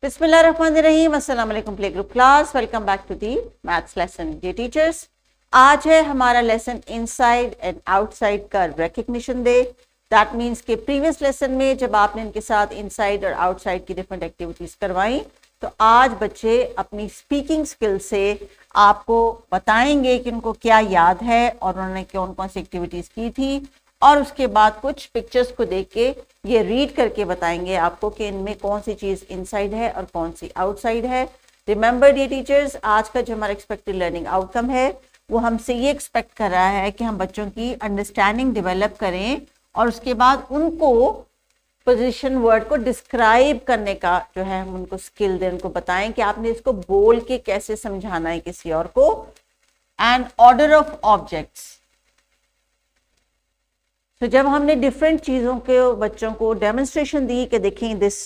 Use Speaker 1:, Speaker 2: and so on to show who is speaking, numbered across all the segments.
Speaker 1: बिस्मिल्लाहिर्रहमानिर्रहीम, अस्सलाम वालेकुम play group class, welcome back to the maths lesson. ये टीचर्स, आज है हमारा लेसन इनसाइड एंड आउटसाइड का रिकग्निशन डे। दैट मीन्स कि प्रीवियस लेसन में जब आपने इनके साथ इनसाइड और आउटसाइड की डिफरेंट एक्टिविटीज करवाई, तो आज बच्चे अपनी स्पीकिंग स्किल से आपको बताएंगे कि उनको क्या याद है और उन्होंने कौन कौन सी एक्टिविटीज की थी, और उसके बाद कुछ पिक्चर्स को देख के ये रीड करके बताएंगे आपको कि इनमें कौन सी चीज़ इनसाइड है और कौन सी आउटसाइड है। रिमेंबर डियर टीचर्स, आज का जो हमारा एक्सपेक्टेड लर्निंग आउटकम है वो हमसे ये एक्सपेक्ट कर रहा है कि हम बच्चों की अंडरस्टैंडिंग डेवलप करें और उसके बाद उनको पोजीशन वर्ड को डिस्क्राइब करने का जो है हम उनको स्किल दें, उनको बताएं कि आपने इसको बोल के कैसे समझाना है किसी और को। एंड ऑर्डर ऑफ ऑब्जेक्ट्स, तो जब हमने डिफरेंट चीज़ों के बच्चों को डेमोन्स्ट्रेशन दी कि देखें this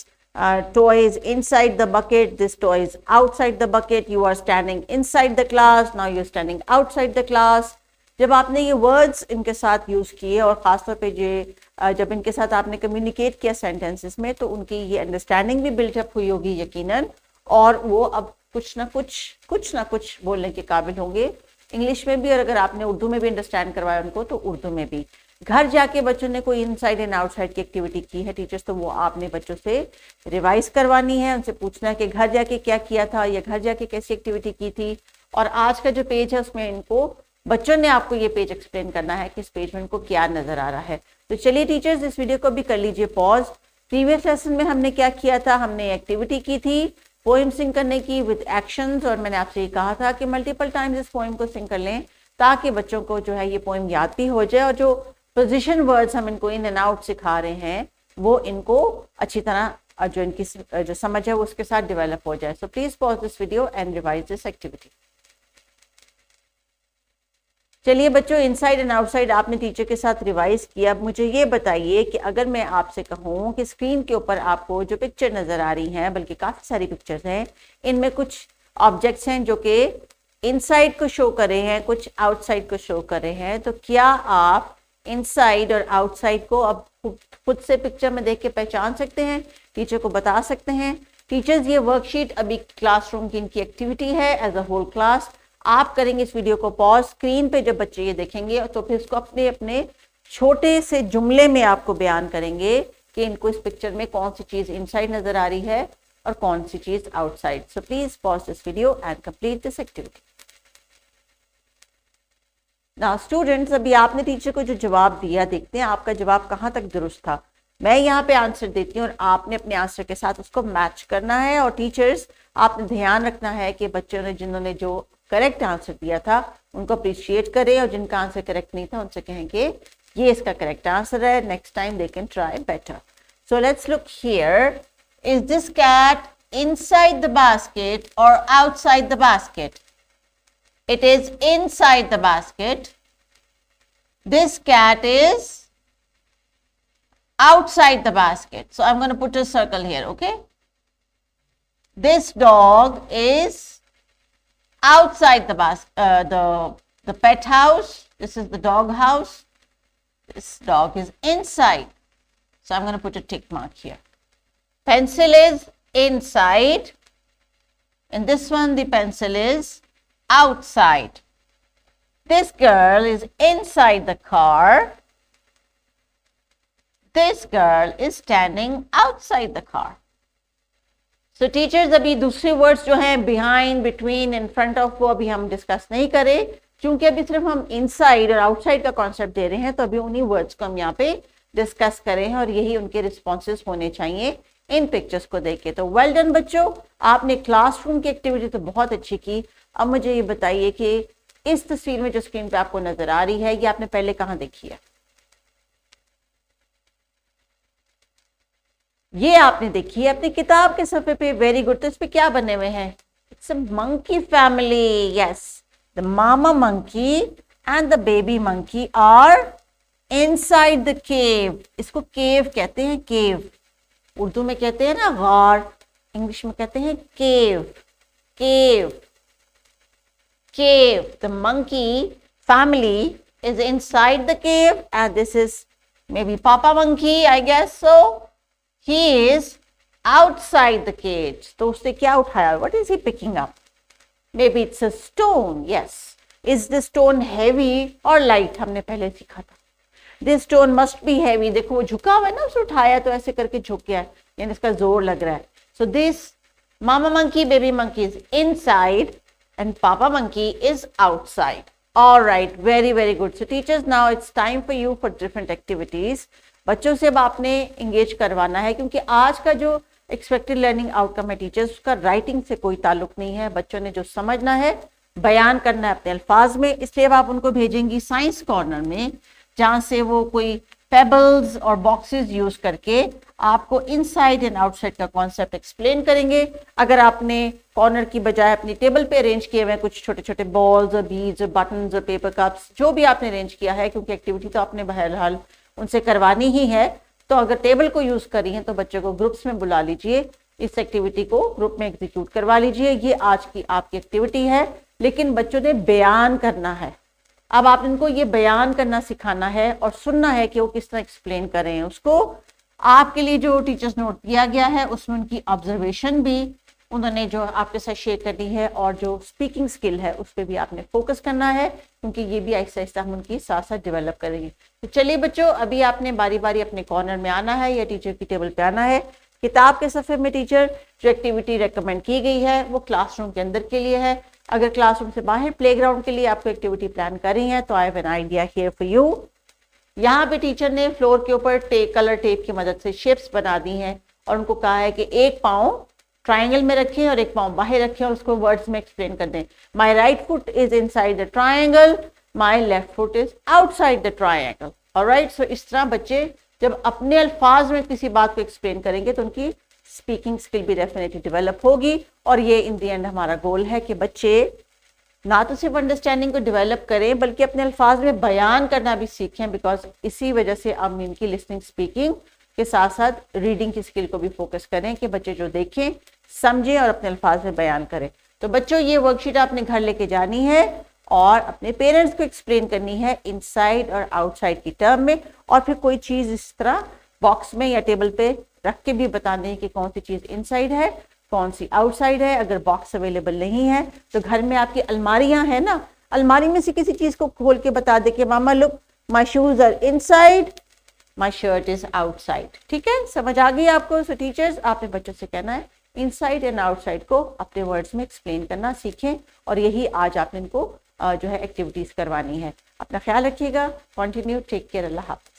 Speaker 1: toy is inside the bucket, this toy is outside the bucket, you are standing inside the class, now you are standing outside the class. जब आपने ये वर्ड्स इनके साथ यूज़ किए और ख़ासतौर पे जब इनके साथ आपने कम्युनिकेट किया सेंटेंसेस में, तो उनकी ये अंडरस्टैंडिंग भी बिल्टअप हुई होगी यकीनन, और वो अब कुछ ना कुछ बोलने के काबिल होंगे इंग्लिश में भी, और अगर आपने उर्दू में भी अंडरस्टैंड करवाया उनको तो उर्दू में भी। घर जाके बच्चों ने कोई इनसाइड एंड आउटसाइड की एक्टिविटी की है टीचर्स, तो वो आपने बच्चों से रिवाइज करवानी है, उनसे पूछना है कि घर जाके क्या किया था या घर जाके कैसी एक्टिविटी की थी। और आज का जो पेज है उसमें इनको बच्चों ने आपको ये पेज एक्सप्लेन करना है कि इस पेज में इनको क्या नजर आ रहा है। तो चलिए टीचर्स, इस वीडियो को भी कर लीजिए पॉज। प्रीवियस लेसन में हमने क्या किया था, हमने एक्टिविटी की थी पोएम सिंग करने की विद एक्शंस, और मैंने आपसे ये कहा था कि मल्टीपल टाइम्स इस पोएम को सिंग कर लें ताकि बच्चों को जो है ये पोएम याद भी हो जाए, और जो पोजीशन वर्ड्स हम इनको इन एंड आउट सिखा रहे हैं वो इनको अच्छी तरह जो इनकी जो समझ है वो उसके साथ डेवलप हो जाए। So please pause this video and revise this activity. चलिए बच्चों, इनसाइड एंड आउटसाइड आपने टीचर के साथ रिवाइज किया। अब मुझे ये बताइए कि अगर मैं आपसे कहूँ कि स्क्रीन के ऊपर आपको जो पिक्चर नजर आ रही हैं, बल्कि काफी सारी पिक्चर्स हैं, इनमें कुछ ऑब्जेक्ट्स हैं जो कि इनसाइड को शो कर रहे हैं, कुछ आउटसाइड को शो कर रहे हैं, तो क्या आप इनसाइड और आउटसाइड को अब खुद से पिक्चर में देख के पहचान सकते हैं, टीचर को बता सकते हैं? टीचर्स, ये वर्कशीट अभी क्लासरूम की इनकी एक्टिविटी है एज अ होल क्लास। आप करेंगे इस वीडियो को पॉज, स्क्रीन पे जब बच्चे ये देखेंगे तो फिर इसको अपने अपने छोटे से जुमले में आपको बयान करेंगे कि इनको इस पिक्चर में कौन सी चीज इनसाइड नजर आ रही है और कौन सी चीज outside. So please pause this video and complete this activity. Now students, अभी आपने टीचर को जो जवाब दिया, देखते हैं आपका जवाब कहाँ तक दुरुस्त था। मैं यहाँ पे आंसर देती हूँ और आपने अपने आंसर के साथ उसको मैच करना है। और टीचर्स, आपने ध्यान रखना है कि बच्चों ने जिन्होंने जो करेक्ट आंसर दिया था उनको अप्रिशिएट करें, और जिनका आंसर करेक्ट नहीं था उनसे कहें कि ये इसका करेक्ट आंसर है, next time they can try better. So let's look here, is this cat inside the basket और outside the basket? It is inside the basket. This cat is outside the basket. So I'm going to put a circle here, okay? This dog is outside the pet house. This is the dog house. This dog is inside. So I'm going to put a tick mark here. Pencil is inside. And this one, the pencil is outside. This girl is inside the car. This girl is standing outside the car. So teachers, अभी दूसरे words जो हैं behind, between, in front of, वो अभी हम discuss नहीं करें, क्योंकि अभी सिर्फ हम इनसाइड और आउटसाइड का कॉन्सेप्ट दे रहे हैं, तो अभी उन्हीं वर्ड्स को हम यहाँ पे डिस्कस करें और यही उनके रिस्पॉन्सेज होने चाहिए इन पिक्चर्स को देख के। तो वेल डन बच्चों, आपने क्लासरूम की एक्टिविटी तो बहुत अच्छी की। अब मुझे ये बताइए कि इस तस्वीर में जो स्क्रीन पे आपको नजर आ रही है, ये आपने पहले कहाँ देखी है? ये आपने देखी है अपनी किताब के सफे पे। Very good. तो इस पे क्या बने हुए हैं? It's a monkey family. Yes, the mama monkey and the baby monkey are inside the cave. इसको केव कहते हैं, केव। उर्दू में कहते हैं ना गार, इंग्लिश में कहते हैं केव। केव, cave. The monkey family is inside the cave, and this is maybe Papa Monkey, I guess so. He is outside the cage. तो उसने क्या उठाया? What is he picking up? Maybe it's a stone. Yes. Is the stone heavy or light? हमने पहले सीखा था. This stone must be heavy. देखो वो झुका हुआ है ना, उसने उठाया तो ऐसे करके झुक गया है, यानी इसका जोर लग रहा है. So this mama monkey, baby monkey is inside and papa monkey is outside. All right, very very good. So teachers, now it's time for you for different activities. बच्चों से अब आपने engage करवाना है, क्योंकि आज का जो expected learning outcome है टीचर्स, उसका राइटिंग से कोई ताल्लुक नहीं है. बच्चों ने जो समझना है, बयान करना है अपने अल्फाज में. इसलिए अब आप उनको भेजेंगी साइंस कॉर्नर में, जहाँ से वो कोई पेबल्स और बॉक्सेस यूज करके आपको इनसाइड एंड आउटसाइड का कॉन्सेप्ट एक्सप्लेन करेंगे. अगर आपने कॉर्नर की बजाय अपनी टेबल पे अरेंज किए हुए कुछ छोटे छोटे बॉल्स और बीड्स और बटन्स और पेपर कप्स, जो भी आपने अरेंज किया है, क्योंकि एक्टिविटी तो आपने बहरहाल उनसे करवानी ही है, तो अगर टेबल को यूज करी है तो बच्चों को ग्रुप्स में बुला लीजिए, इस एक्टिविटी को ग्रुप में एग्जीक्यूट करवा लीजिए. ये आज की आपकी एक्टिविटी है, लेकिन बच्चों ने बयान करना है. अब आप इनको ये बयान करना सिखाना है और सुनना है कि वो किस तरह एक्सप्लेन करें उसको. आपके लिए जो टीचर्स नोट दिया गया है उसमें उनकी ऑब्जर्वेशन भी उन्होंने जो आपके साथ शेयर करनी है, और जो स्पीकिंग स्किल है उस पर भी आपने फोकस करना है, क्योंकि ये भी आहिस्ता आहिस्ता हम उनकी साथ साथ डेवलप करेंगे. तो चलिए बच्चों, अभी आपने बारी बारी अपने कॉर्नर में आना है या टीचर की टेबल पे आना है. किताब के सफ़े में टीचर जो एक्टिविटी रेकमेंड की गई है वो क्लासरूम के अंदर के लिए है. अगर क्लासरूम से बाहर प्लेग्राउंड के लिए आपको एक्टिविटी प्लान कर रही है तो I have an idea here for you. यहाँ पे टीचर ने फ्लोर के ऊपर कलर टेप की मदद से शेप्स बना दी हैं और उनको कहा है कि एक पाँव ट्राइंगल में रखें और एक पाँव बाहर रखें और उसको वर्ड्स में एक्सप्लेन कर दें. My right foot is inside the triangle, my left foot is outside the triangle. Alright, so इस तरह बच्चे जब अपने अल्फाज में किसी बात को एक्सप्लेन करेंगे तो उनकी स्पीकिंग स्किल भी डेफिनेटली डेवलप होगी. और ये इन दी एंड हमारा गोल है कि बच्चे ना तो सिर्फ अंडरस्टैंडिंग को डेवलप करें बल्कि अपने अल्फाज में बयान करना भी सीखें, बिकॉज इसी वजह से अब इनकी लिसनिंग स्पीकिंग के साथ साथ रीडिंग की स्किल को भी फोकस करें कि बच्चे जो देखें समझें और अपने अल्फाज में बयान करें. तो बच्चों, ये वर्कशीट आपने घर लेके जानी है और अपने पेरेंट्स को एक्सप्लेन करनी है इनसाइड और आउटसाइड की टर्म में, और फिर कोई चीज़ इस तरह बॉक्स में या टेबल पे रख के भी बताने कि कौन सी चीज़ इनसाइड है कौन सी आउटसाइड है. अगर बॉक्स अवेलेबल नहीं है तो घर में आपकी अलमारियां हैं ना, अलमारी में से किसी चीज़ को खोल के बता दे कि mama look my shoes are inside, my shirt is outside. ठीक है, समझ आ गई आपको. सो टीचर्स, आपने बच्चों से कहना है इनसाइड एंड आउटसाइड को अपने वर्ड्स में एक्सप्लेन करना सीखें, और यही आज आपने इनको जो है एक्टिविटीज़ करवानी है. अपना ख्याल रखिएगा. कंटिन्यू, टेक केयर, अल्लाह हाफ़िज़.